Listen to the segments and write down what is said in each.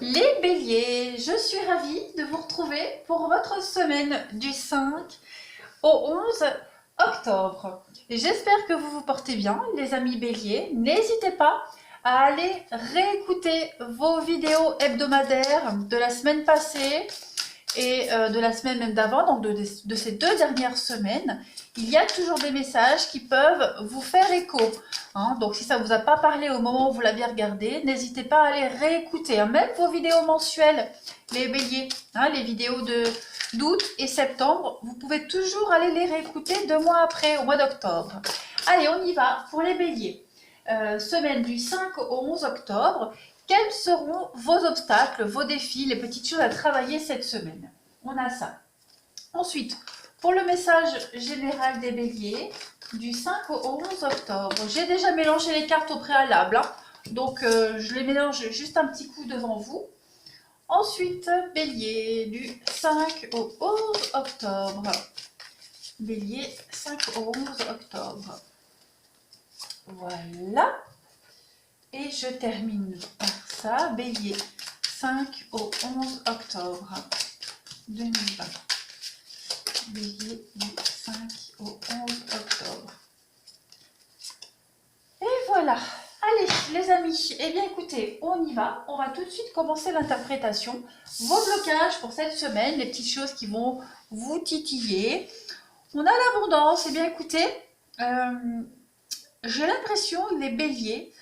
Les béliers, je suis ravie de vous retrouver pour votre semaine du 5 au 11 octobre. J'espère que vous vous portez bien, les amis béliers. N'hésitez pas à aller réécouter vos vidéos hebdomadaires de la semaine passée et de la semaine même d'avant, donc de ces 2 dernières semaines. Il y a toujours des messages qui peuvent vous faire écho. Donc si ça ne vous a pas parlé au moment où vous l'aviez regardé, n'hésitez pas à aller réécouter. Même vos vidéos mensuelles, les béliers, les vidéos d'août et septembre, vous pouvez toujours aller les réécouter 2 mois après, au mois d'octobre. Allez, on y va pour les béliers. Semaine du 5 au 11 octobre. Quels seront vos obstacles, vos défis, les petites choses à travailler cette semaine? On a ça. Ensuite, pour le message général des béliers, du 5 au 11 octobre, j'ai déjà mélangé les cartes au préalable, donc je les mélange juste un petit coup devant vous. Ensuite, bélier, du 5 au 11 octobre. Bélier, 5 au 11 octobre. Voilà. Et je termine par ça, bélier, 5 au 11 octobre 2020. Bélier du 5 au 11 octobre. Et voilà. Allez, les amis, eh bien écoutez, on y va. On va tout de suite commencer l'interprétation. Vos blocages pour cette semaine, les petites choses qui vont vous titiller. On a l'abondance. Eh bien écoutez, j'ai l'impression, les béliers,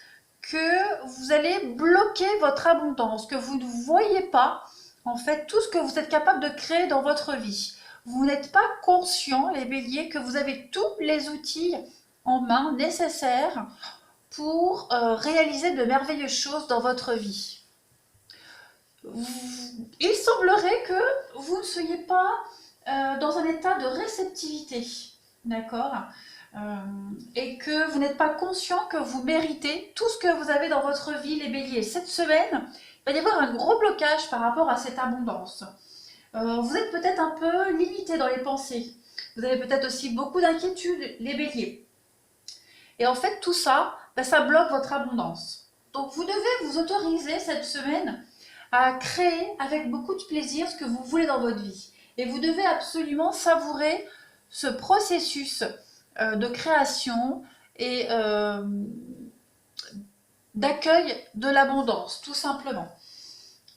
que vous allez bloquer votre abondance, que vous ne voyez pas en fait tout ce que vous êtes capable de créer dans votre vie. Vous n'êtes pas conscient, les béliers, que vous avez tous les outils en main nécessaires pour réaliser de merveilleuses choses dans votre vie. Il semblerait que vous ne soyez pas dans un état de réceptivité, d'accord ? Et que vous n'êtes pas conscient que vous méritez tout ce que vous avez dans votre vie, les béliers. Cette semaine, il va y avoir un gros blocage par rapport à cette abondance. Vous êtes peut-être un peu limité dans les pensées. Vous avez peut-être aussi beaucoup d'inquiétudes, les béliers. Et en fait, tout ça, ça bloque votre abondance. Donc, vous devez vous autoriser cette semaine à créer avec beaucoup de plaisir ce que vous voulez dans votre vie. Et vous devez absolument savourer ce processus de création et d'accueil de l'abondance, tout simplement.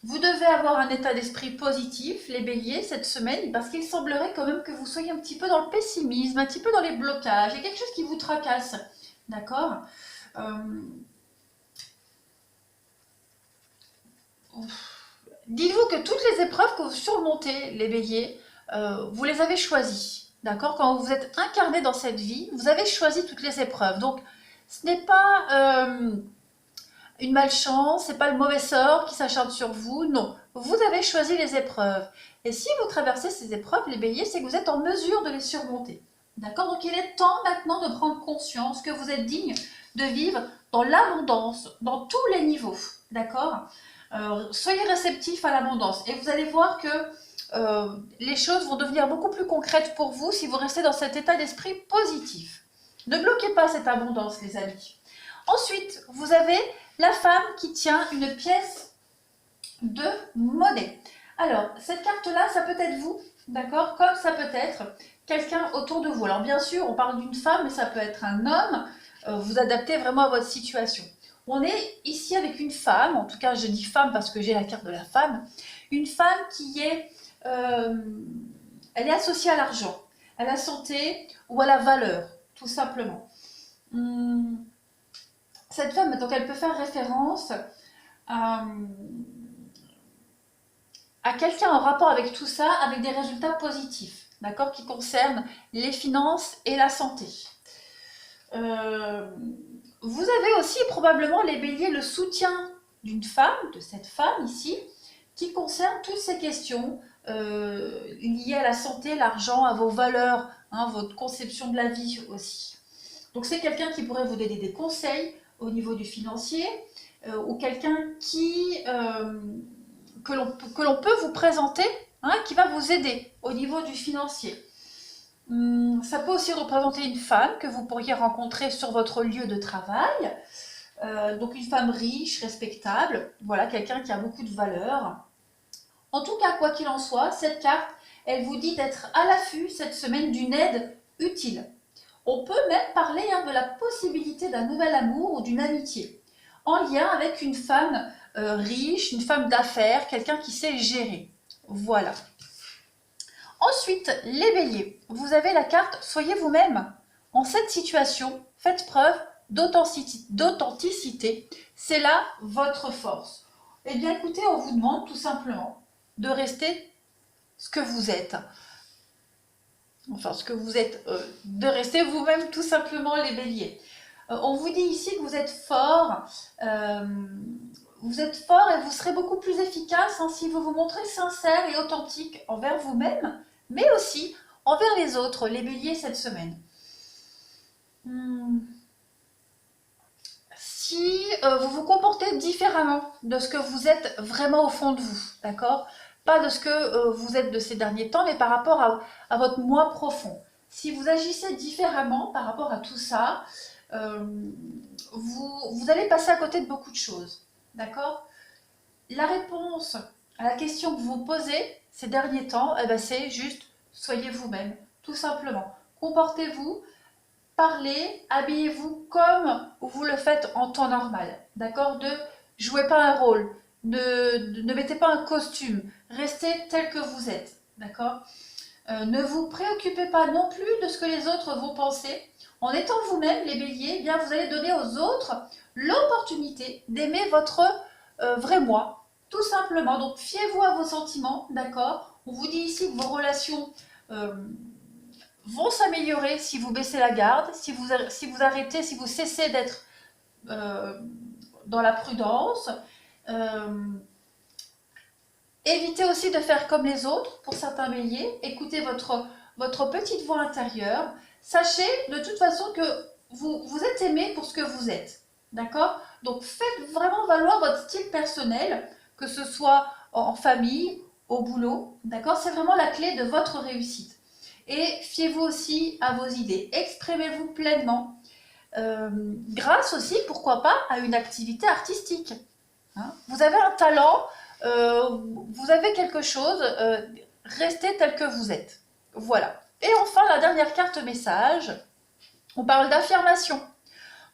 Vous devez avoir un état d'esprit positif, les béliers, cette semaine, parce qu'il semblerait quand même que vous soyez un petit peu dans le pessimisme, un petit peu dans les blocages, il y a quelque chose qui vous tracasse, d'accord ? Dites-vous que toutes les épreuves que vous surmontez, les béliers, vous les avez choisies, d'accord ? Quand vous êtes incarné dans cette vie, vous avez choisi toutes les épreuves. Donc, ce n'est pas une malchance, ce n'est pas le mauvais sort qui s'acharne sur vous, non. Vous avez choisi les épreuves. Et si vous traversez ces épreuves, les béliers, c'est que vous êtes en mesure de les surmonter. D'accord ? Donc, il est temps maintenant de prendre conscience que vous êtes digne de vivre dans l'abondance, dans tous les niveaux. D'accord ? Soyez réceptifs à l'abondance et vous allez voir que les choses vont devenir beaucoup plus concrètes pour vous si vous restez dans cet état d'esprit positif. Ne bloquez pas cette abondance, les amis. Ensuite, vous avez la femme qui tient une pièce de monnaie. Alors, cette carte-là, ça peut être vous, d'accord ? Comme ça peut être quelqu'un autour de vous. Alors, bien sûr, on parle d'une femme, mais ça peut être un homme. Vous adaptez vraiment à votre situation. On est ici avec une femme, en tout cas je dis femme parce que j'ai la carte de la femme, une femme qui est, elle est associée à l'argent, à la santé ou à la valeur, tout simplement. Cette femme, donc elle peut faire référence à quelqu'un en rapport avec tout ça, avec des résultats positifs, d'accord, qui concernent les finances et la santé. Vous avez aussi probablement, les béliers, le soutien d'une femme, de cette femme ici, qui concerne toutes ces questions liées à la santé, l'argent, à vos valeurs, votre conception de la vie aussi. Donc c'est quelqu'un qui pourrait vous donner des conseils au niveau du financier, ou quelqu'un que l'on peut vous présenter, qui va vous aider au niveau du financier. Ça peut aussi représenter une femme que vous pourriez rencontrer sur votre lieu de travail. donc une femme riche, respectable, voilà, quelqu'un qui a beaucoup de valeur. En tout cas, quoi qu'il en soit, cette carte, elle vous dit d'être à l'affût cette semaine d'une aide utile. On peut même parler de la possibilité d'un nouvel amour ou d'une amitié, en lien avec une femme riche, une femme d'affaires, quelqu'un qui sait gérer. Voilà. Ensuite, les béliers, vous avez la carte « Soyez vous-même ». En cette situation, faites preuve d'authenticité. C'est là votre force. Eh bien, écoutez, on vous demande tout simplement de rester ce que vous êtes. Enfin, ce que vous êtes, de rester vous-même tout simplement, les béliers. On vous dit ici que vous êtes fort. Vous êtes fort et vous serez beaucoup plus efficace si vous vous montrez sincère et authentique envers vous-même, mais aussi envers les autres, les béliers, cette semaine. Si vous vous comportez différemment de ce que vous êtes vraiment au fond de vous, d'accord? Pas de ce que vous êtes de ces derniers temps, mais par rapport à votre moi profond. Si vous agissez différemment par rapport à tout ça, vous allez passer à côté de beaucoup de choses, d'accord? La réponse à la question que vous vous posez ces derniers temps, c'est juste soyez vous-même, tout simplement. Comportez-vous, parlez, habillez-vous comme vous le faites en temps normal, d'accord? Ne jouez pas un rôle, ne mettez pas un costume, restez tel que vous êtes, d'accord? Ne vous préoccupez pas non plus de ce que les autres vont penser. En étant vous-même, les béliers, eh bien, vous allez donner aux autres l'opportunité d'aimer votre vrai moi, tout simplement. Donc, fiez-vous à vos sentiments, d'accord? On vous dit ici que vos relations vont s'améliorer si vous baissez la garde, si vous arrêtez, si vous cessez d'être dans la prudence. Évitez aussi de faire comme les autres, pour certains béliers. Écoutez votre petite voix intérieure. Sachez de toute façon que vous êtes aimé pour ce que vous êtes. D'accord? Donc faites vraiment valoir votre style personnel, que ce soit en famille, au boulot. D'accord? C'est vraiment la clé de votre réussite. Et fiez-vous aussi à vos idées. Exprimez-vous pleinement. Grâce aussi, pourquoi pas, à une activité artistique. Hein? Vous avez un talent, vous avez quelque chose, restez tel que vous êtes. Voilà. Et enfin, la dernière carte message, on parle d'affirmation.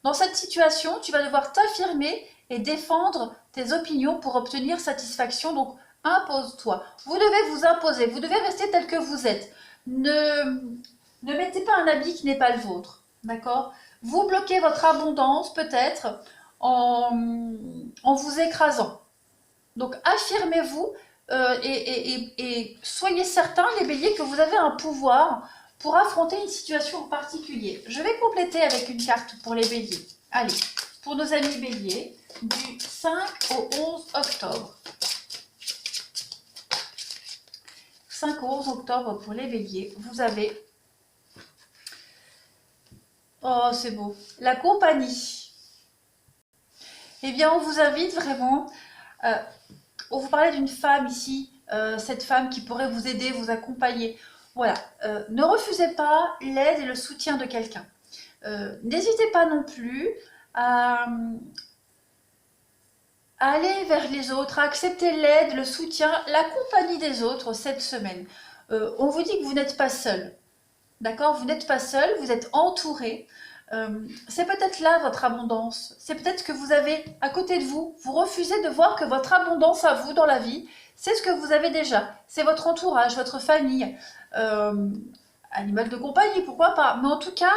Dans cette situation, tu vas devoir t'affirmer et défendre tes opinions pour obtenir satisfaction. Donc, impose-toi. Vous devez vous imposer, vous devez rester tel que vous êtes. Ne mettez pas un habit qui n'est pas le vôtre. D'accord? Vous bloquez votre abondance peut-être en vous écrasant. Donc, affirmez-vous et soyez certains, les béliers, que vous avez un pouvoir pour affronter une situation en particulier. Je vais compléter avec une carte pour les béliers. Allez, pour nos amis béliers, du 5 au 11 octobre. 5 au 11 octobre pour les béliers, vous avez... Oh, c'est beau. La compagnie. Eh bien, on vous invite vraiment... on vous parlait d'une femme ici, cette femme qui pourrait vous aider, vous accompagner. Voilà, ne refusez pas l'aide et le soutien de quelqu'un. N'hésitez pas non plus à aller vers les autres, à accepter l'aide, le soutien, la compagnie des autres cette semaine. On vous dit que vous n'êtes pas seul. D'accord? Vous n'êtes pas seul, vous êtes entouré. C'est peut-être là votre abondance. C'est peut-être que vous avez à côté de vous, vous refusez de voir que votre abondance à vous dans la vie, c'est ce que vous avez déjà. C'est votre entourage, votre famille, animal de compagnie, pourquoi pas. Mais en tout cas,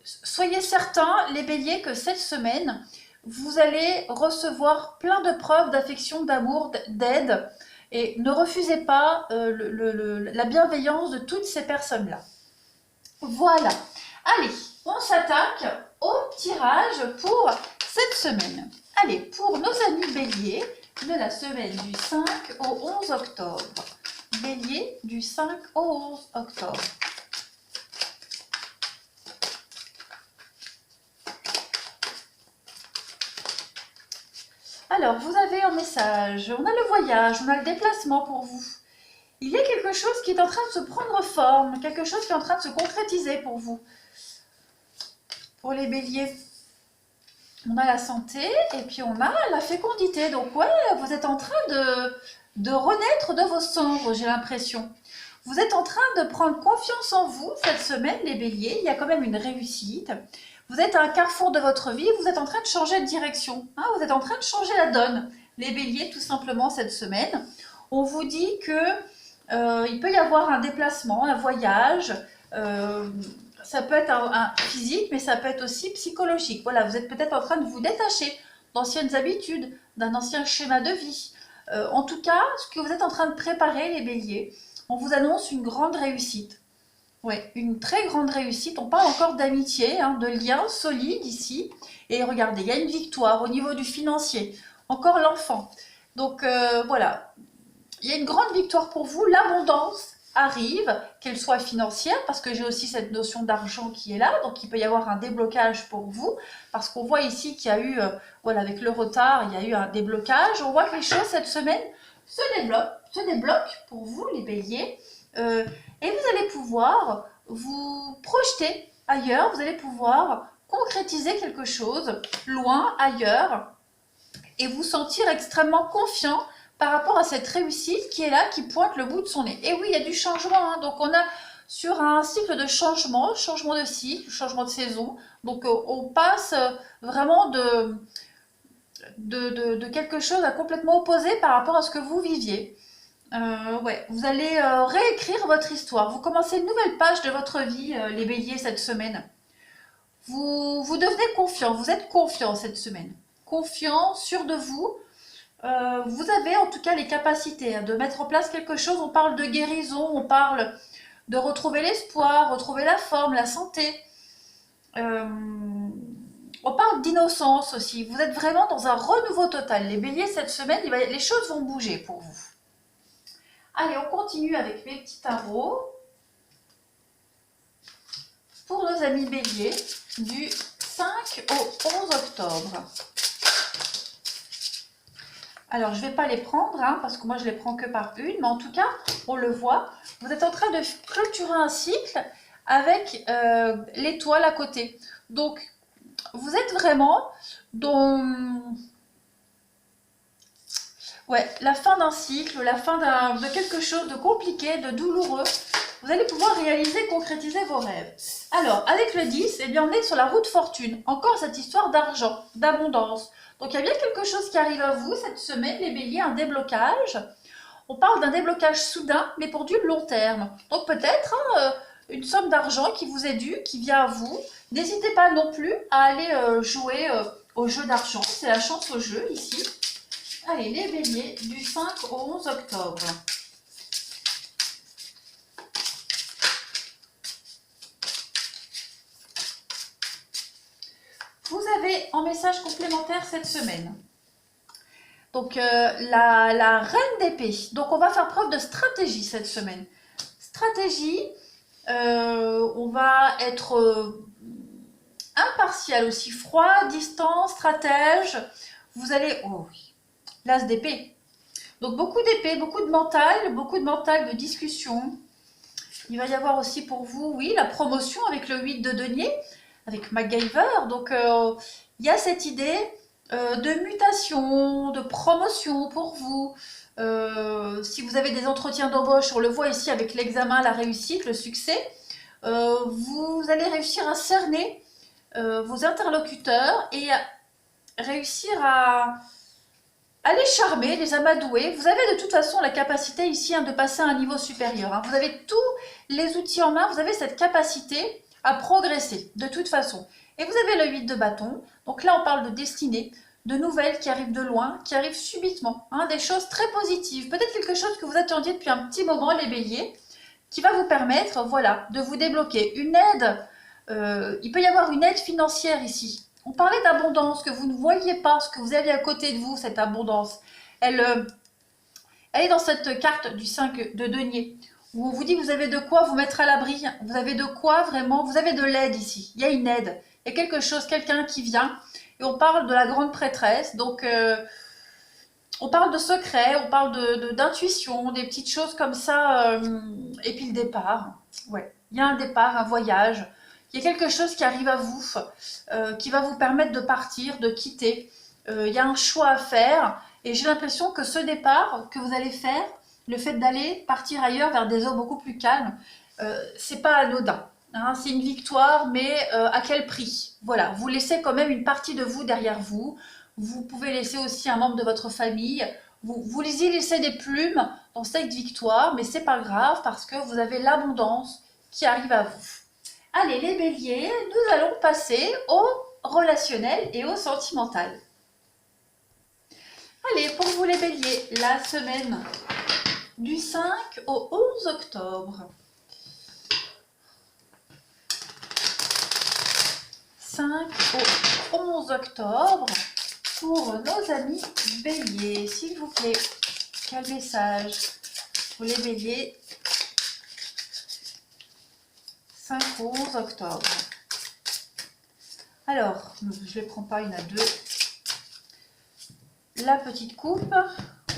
soyez certains, les béliers, que cette semaine, vous allez recevoir plein de preuves d'affection, d'amour, d'aide. Et ne refusez pas la bienveillance de toutes ces personnes-là. Voilà. Allez, on s'attaque au tirage pour cette semaine. Allez, pour nos amis béliers de la semaine du 5 au 11 octobre. Bélier du 5 au 11 octobre. Alors, vous avez un message. On a le voyage, on a le déplacement pour vous. Il y a quelque chose qui est en train de se prendre forme, quelque chose qui est en train de se concrétiser pour vous. Pour les béliers, on a la santé et puis on a la fécondité. Donc ouais, vous êtes en train de renaître de vos cendres, j'ai l'impression. Vous êtes en train de prendre confiance en vous cette semaine, les béliers. Il y a quand même une réussite. Vous êtes à un carrefour de votre vie, vous êtes en train de changer de direction. Hein, vous êtes en train de changer la donne, les béliers, tout simplement cette semaine. On vous dit que il peut y avoir un déplacement, un voyage. Ça peut être un physique, mais ça peut être aussi psychologique. Voilà, vous êtes peut-être en train de vous détacher d'anciennes habitudes, d'un ancien schéma de vie. En tout cas, ce que vous êtes en train de préparer, les béliers, on vous annonce une grande réussite. Oui, une très grande réussite. On parle encore d'amitié, hein, de liens solides ici. Et regardez, il y a une victoire au niveau du financier. Encore l'enfant. Donc voilà, il y a une grande victoire pour vous. L'abondance arrive, qu'elle soit financière, parce que j'ai aussi cette notion d'argent qui est là. Donc il peut y avoir un déblocage pour vous. Parce qu'on voit ici qu'il y a eu, voilà, avec le retard, il y a eu un déblocage. On voit que les choses cette semaine se débloquent pour vous, les béliers. Et vous allez pouvoir vous projeter ailleurs, vous allez pouvoir concrétiser quelque chose loin, ailleurs, et vous sentir extrêmement confiant par rapport à cette réussite qui est là, qui pointe le bout de son nez. Et oui, il y a du changement, hein, donc on a sur un cycle de changement, changement de cycle, changement de saison, donc on passe vraiment de quelque chose à complètement opposé par rapport à ce que vous viviez. Ouais, vous allez réécrire votre histoire. Vous commencez une nouvelle page de votre vie, les béliers, cette semaine. Vous devenez confiant, vous êtes confiant cette semaine. Confiant, sûr de vous. Vous avez en tout cas les capacités, hein, de mettre en place quelque chose. On parle de guérison, on parle de retrouver l'espoir, retrouver la forme, la santé. On parle d'innocence aussi. Vous êtes vraiment dans un renouveau total. Les béliers, cette semaine, les choses vont bouger pour vous. Allez, on continue avec mes petits tarots pour nos amis béliers du 5 au 11 octobre. Alors, je ne vais pas les prendre, hein, parce que moi, je les prends que par une, mais en tout cas, on le voit, vous êtes en train de clôturer un cycle avec l'étoile à côté. Donc, vous êtes vraiment dans... Ouais, la fin d'un cycle, la fin de quelque chose de compliqué, de douloureux. Vous allez pouvoir réaliser, concrétiser vos rêves. Alors, avec le 10, eh bien, on est sur la route fortune. Encore cette histoire d'argent, d'abondance. Donc, il y a bien quelque chose qui arrive à vous cette semaine, les béliers, un déblocage. On parle d'un déblocage soudain, mais pour du long terme. Donc, peut-être une somme d'argent qui vous est due, qui vient à vous. N'hésitez pas non plus à aller jouer au jeu d'argent. C'est la chance au jeu, ici. Allez, les béliers, du 5 au 11 octobre. Vous avez en message complémentaire cette semaine. Donc, la reine d'épée. Donc, on va faire preuve de stratégie cette semaine. Stratégie, on va être impartial aussi, froid, distant, stratège. Vous allez... Oh oui, l'as d'épée. Donc, beaucoup d'épée, beaucoup de mental de discussion. Il va y avoir aussi pour vous, oui, la promotion avec le 8 de denier, avec MacGyver. Donc, il y a cette idée de mutation, de promotion pour vous. Si vous avez des entretiens d'embauche, on le voit ici avec l'examen, la réussite, le succès, vous allez réussir à cerner vos interlocuteurs et à réussir à les charmer, les amadouer. Vous avez de toute façon la capacité ici, hein, de passer à un niveau supérieur. Hein. Vous avez tous les outils en main, vous avez cette capacité à progresser de toute façon. Et vous avez le 8 de bâton. Donc là, on parle de destinée, de nouvelles qui arrivent de loin, qui arrivent subitement. Hein, des choses très positives. Peut-être quelque chose que vous attendiez depuis un petit moment, les béliers, qui va vous permettre, voilà, de vous débloquer. Une aide, il peut y avoir une aide financière ici. On parlait d'abondance, que vous ne voyez pas, ce que vous avez à côté de vous, cette abondance. Elle est dans cette carte du 5 de denier, où on vous dit que vous avez de quoi vous mettre à l'abri. Vous avez de quoi vraiment, vous avez de l'aide ici. Il y a une aide, il y a quelque chose, quelqu'un qui vient. Et on parle de la grande prêtresse, donc on parle de secret, on parle d'intuition, des petites choses comme ça. Et puis le départ, ouais. Il y a un départ, un voyage. il y a quelque chose qui arrive à vous, qui va vous permettre de partir, de quitter. Il y a un choix à faire et j'ai l'impression que ce départ que vous allez faire, le fait d'aller partir ailleurs vers des eaux beaucoup plus calmes, c'est pas anodin. Hein, c'est une victoire, mais à quel prix? Voilà, vous laissez quand même une partie de vous derrière vous. Vous pouvez laisser aussi un membre de votre famille. Vous y laissez des plumes dans cette victoire, mais c'est pas grave parce que vous avez l'abondance qui arrive à vous. Allez, les béliers, nous allons passer au relationnel et au sentimental. Allez, pour vous les béliers, la semaine du 5 au 11 octobre. 5 au 11 octobre pour nos amis béliers. S'il vous plaît, quel message pour les béliers 5 au 11 octobre. Alors, je ne les prends pas une à deux. La petite coupe,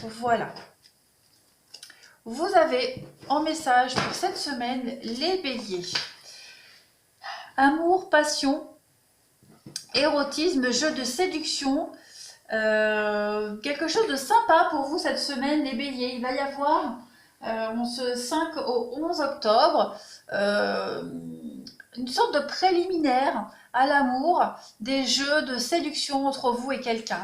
voilà. Vous avez en message pour cette semaine les béliers. Amour, passion, érotisme, jeu de séduction. Quelque chose de sympa pour vous cette semaine, les béliers. Il va y avoir, ce 5 au 11 octobre, une sorte de préliminaire à l'amour, des jeux de séduction entre vous et quelqu'un.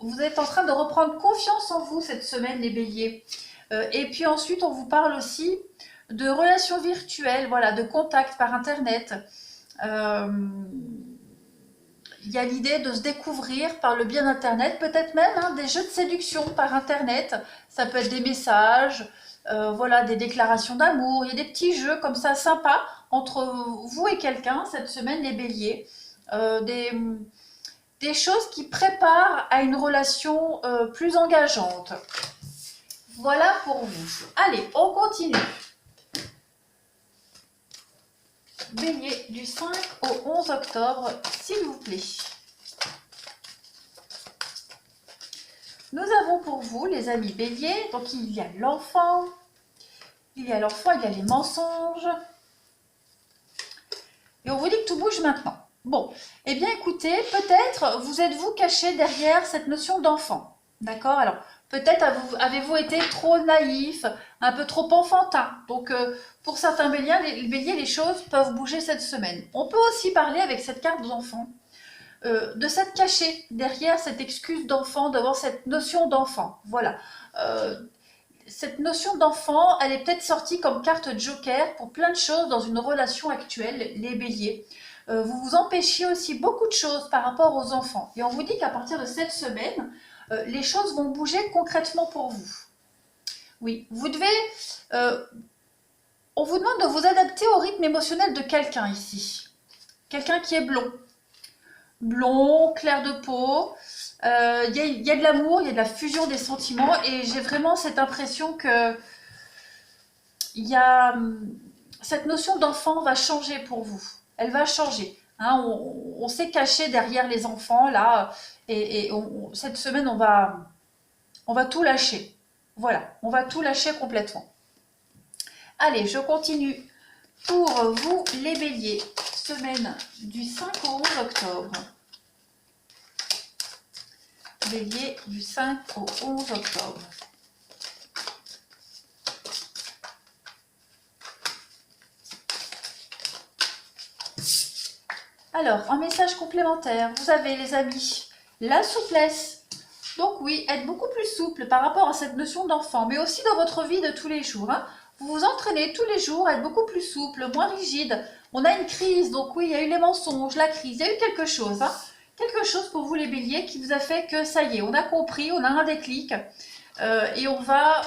Vous êtes en train de reprendre confiance en vous cette semaine, les béliers. Et puis ensuite, on vous parle aussi de relations virtuelles, voilà, de contacts par Internet. Il y a l'idée de se découvrir par le biais d'Internet, peut-être même des jeux de séduction par Internet. Ça peut être des messages, voilà, des déclarations d'amour. Il y a des petits jeux comme ça sympas entre vous et quelqu'un cette semaine, les béliers. Des choses qui préparent à une relation plus engageante. Voilà pour vous. Allez, on continue. Bélier du 5 au 11 octobre, s'il vous plaît. Nous avons pour vous, les amis béliers, donc il y a l'enfant, il y a les mensonges. Et on vous dit que tout bouge maintenant. Bon, eh bien écoutez, peut-être vous êtes-vous caché derrière cette notion d'enfant. D'accord? Alors, peut-être avez-vous été trop naïf, un peu trop enfantin. Donc, pour certains béliers, les choses peuvent bouger cette semaine. On peut aussi parler avec cette carte d'enfant, de s'être caché derrière cette excuse d'enfant, d'avoir cette notion d'enfant. Voilà. Cette notion d'enfant, elle est peut-être sortie comme carte joker pour plein de choses dans une relation actuelle, les béliers. Vous vous empêchiez aussi beaucoup de choses par rapport aux enfants. Et on vous dit qu'à partir de cette semaine, les choses vont bouger concrètement pour vous. Oui, vous devez... on vous demande de vous adapter au rythme émotionnel de quelqu'un ici. Quelqu'un qui est blond. Blond, clair de peau. Il y a de l'amour, il y a de la fusion des sentiments. Et j'ai vraiment cette impression que cette notion d'enfant va changer pour vous. Elle va changer. Hein, on s'est caché derrière les enfants, là. Et cette semaine, on va tout lâcher. Voilà, on va tout lâcher complètement. Allez, je continue pour vous les béliers. Semaine du 5 au 11 octobre. Bélier du 5 au 11 octobre. Alors, en message complémentaire, vous avez les amis, la souplesse. Donc oui, être beaucoup plus souple par rapport à cette notion d'enfant, mais aussi dans votre vie de tous les jours. Hein. Vous vous entraînez tous les jours à être beaucoup plus souple, moins rigide. On a une crise, donc oui, il y a eu les mensonges, la crise, il y a eu quelque chose. Hein. Quelque chose pour vous les béliers qui vous a fait que ça y est, on a compris, on a un déclic et on va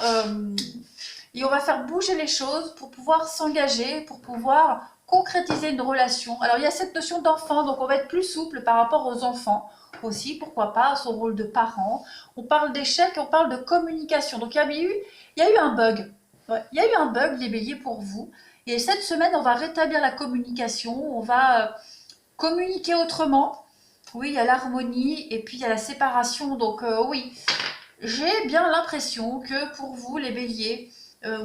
faire bouger les choses pour pouvoir s'engager, pour pouvoir concrétiser une relation. Alors il y a cette notion d'enfant, donc on va être plus souple par rapport aux enfants aussi, pourquoi pas, à son rôle de parent. On parle d'échec, on parle de communication. Donc il y a eu un bug. Ouais, il y a eu un bug, les béliers, pour vous. Et cette semaine, on va rétablir la communication, on va communiquer autrement. Oui, il y a l'harmonie et puis il y a la séparation. Donc oui, j'ai bien l'impression que pour vous, les béliers,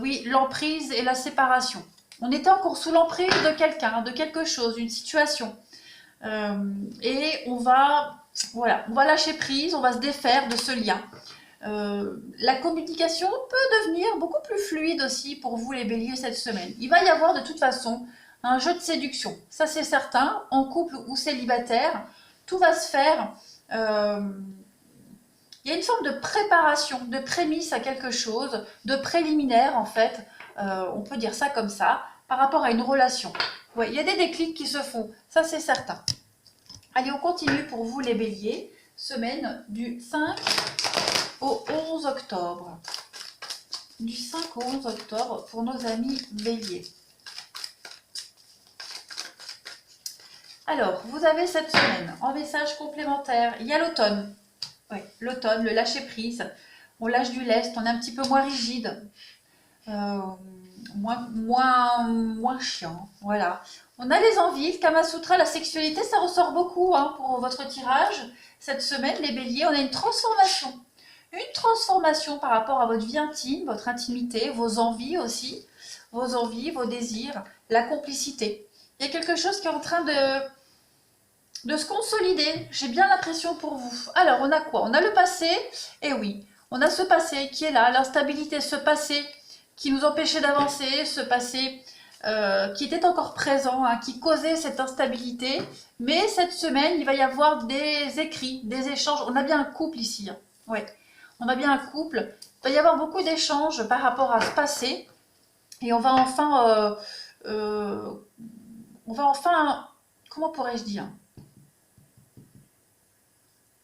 oui, l'emprise et la séparation. On était encore sous l'emprise de quelqu'un, de quelque chose, d'une situation. Et voilà, on va lâcher prise, on va se défaire de ce lien. La communication peut devenir beaucoup plus fluide aussi pour vous les béliers cette semaine. Il va y avoir de toute façon un jeu de séduction, ça c'est certain, en couple ou célibataire, tout va se faire. Il y a une forme de préparation, de prémisse à quelque chose, de préliminaire en fait, on peut dire ça comme ça, par rapport à une relation. Ouais, il y a des déclics qui se font, ça c'est certain. Allez, on continue pour vous les béliers, semaine du 5 au 11 octobre. Du 5 au 11 octobre pour nos amis béliers. Alors, vous avez cette semaine, en message complémentaire, il y a l'automne. Oui, l'automne, le lâcher prise. On lâche du lest, on est un petit peu moins rigide. Moins chiant, voilà. On a les envies, le Kama Sutra, la sexualité, ça ressort beaucoup pour votre tirage. Cette semaine, les béliers, on a une transformation. Une transformation par rapport à votre vie intime, votre intimité, vos envies aussi. Vos envies, vos désirs, la complicité. Il y a quelque chose qui est en train de se consolider. J'ai bien l'impression pour vous. Alors, on a quoi? On a le passé. Et oui, on a ce passé qui est là, l'instabilité, ce passé qui nous empêchait d'avancer, ce passé qui était encore présent, qui causait cette instabilité. Mais cette semaine, il va y avoir des écrits, des échanges. On a bien un couple ici. Ouais, on a bien un couple. Il va y avoir beaucoup d'échanges par rapport à ce passé. Et on va enfin, comment pourrais-je dire?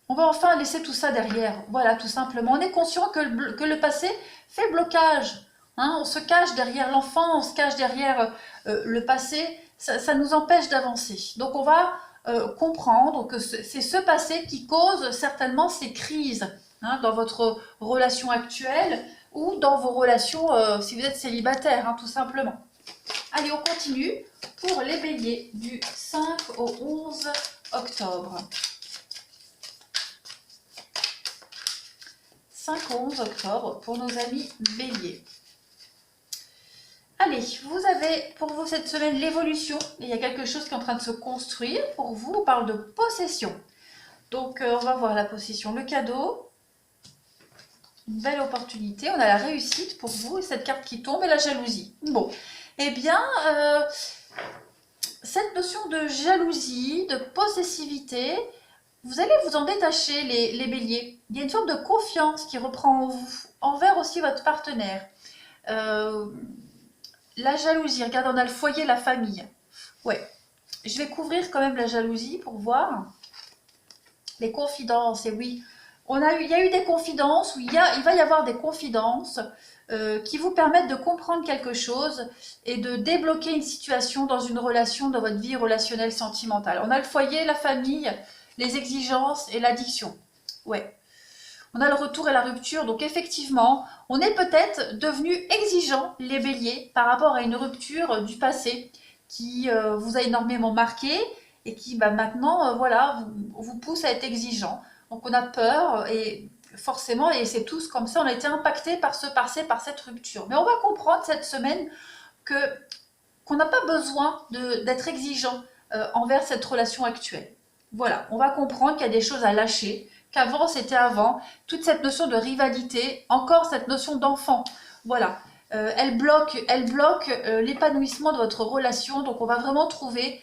On va enfin laisser tout ça derrière. Voilà, tout simplement. On est conscient que le passé fait blocage. On se cache derrière l'enfant, on se cache derrière le passé. Ça nous empêche d'avancer. Donc on va comprendre que c'est ce passé qui cause certainement ces crises dans votre relation actuelle ou dans vos relations si vous êtes célibataire, tout simplement. Allez, on continue pour les béliers du 5 au 11 octobre. 5 au 11 octobre pour nos amis béliers. Allez, vous avez pour vous cette semaine l'évolution. Il y a quelque chose qui est en train de se construire pour vous. On parle de possession. Donc, on va voir la possession, le cadeau. Une belle opportunité. On a la réussite pour vous et cette carte qui tombe et la jalousie. Bon, eh bien, cette notion de jalousie, de possessivité, vous allez vous en détacher les béliers. Il y a une forme de confiance qui reprend en vous, envers aussi votre partenaire. La jalousie, regardez, on a le foyer, la famille. Ouais, je vais couvrir quand même la jalousie pour voir. Les confidences, et oui, il y a eu des confidences, il va y avoir des confidences qui vous permettent de comprendre quelque chose et de débloquer une situation dans une relation, dans votre vie relationnelle sentimentale. On a le foyer, la famille, les exigences et l'addiction. Ouais. On a le retour et la rupture, donc effectivement, on est peut-être devenu exigeant, les béliers, par rapport à une rupture du passé qui vous a énormément marqué et qui maintenant, voilà, vous pousse à être exigeant. Donc on a peur et forcément, et c'est tous comme ça, on a été impacté par ce passé, par cette rupture. Mais on va comprendre cette semaine qu'on n'a pas besoin d'être exigeant envers cette relation actuelle. Voilà, on va comprendre qu'il y a des choses à lâcher, qu'avant c'était avant, toute cette notion de rivalité, encore cette notion d'enfant, voilà, elle bloque l'épanouissement de votre relation, donc on va vraiment trouver,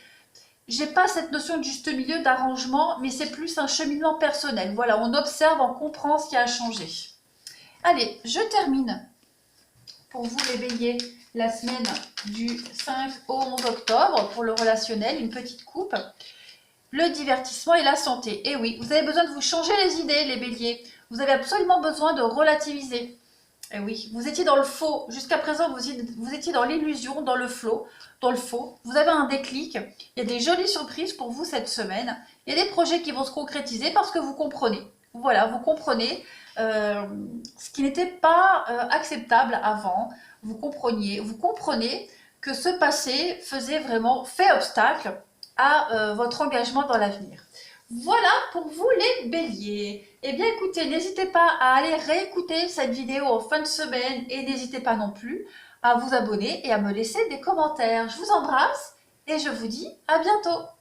j'ai pas cette notion de juste milieu, d'arrangement, mais c'est plus un cheminement personnel, voilà, on observe, on comprend ce qui a changé. Allez, je termine pour vous les béliers, la semaine du 5 au 11 octobre, pour le relationnel, une petite coupe. Le divertissement et la santé. Et oui, vous avez besoin de vous changer les idées, les béliers. Vous avez absolument besoin de relativiser. Et oui, vous étiez dans le faux. Jusqu'à présent, vous étiez dans l'illusion, dans le flot, dans le faux. Vous avez un déclic. Il y a des jolies surprises pour vous cette semaine. Il y a des projets qui vont se concrétiser parce que vous comprenez. Voilà, vous comprenez ce qui n'était pas acceptable avant. Vous comprenez que ce passé fait obstacle à votre engagement dans l'avenir. Voilà pour vous les béliers. Eh bien écoutez, n'hésitez pas à aller réécouter cette vidéo en fin de semaine et n'hésitez pas non plus à vous abonner et à me laisser des commentaires. Je vous embrasse et je vous dis à bientôt.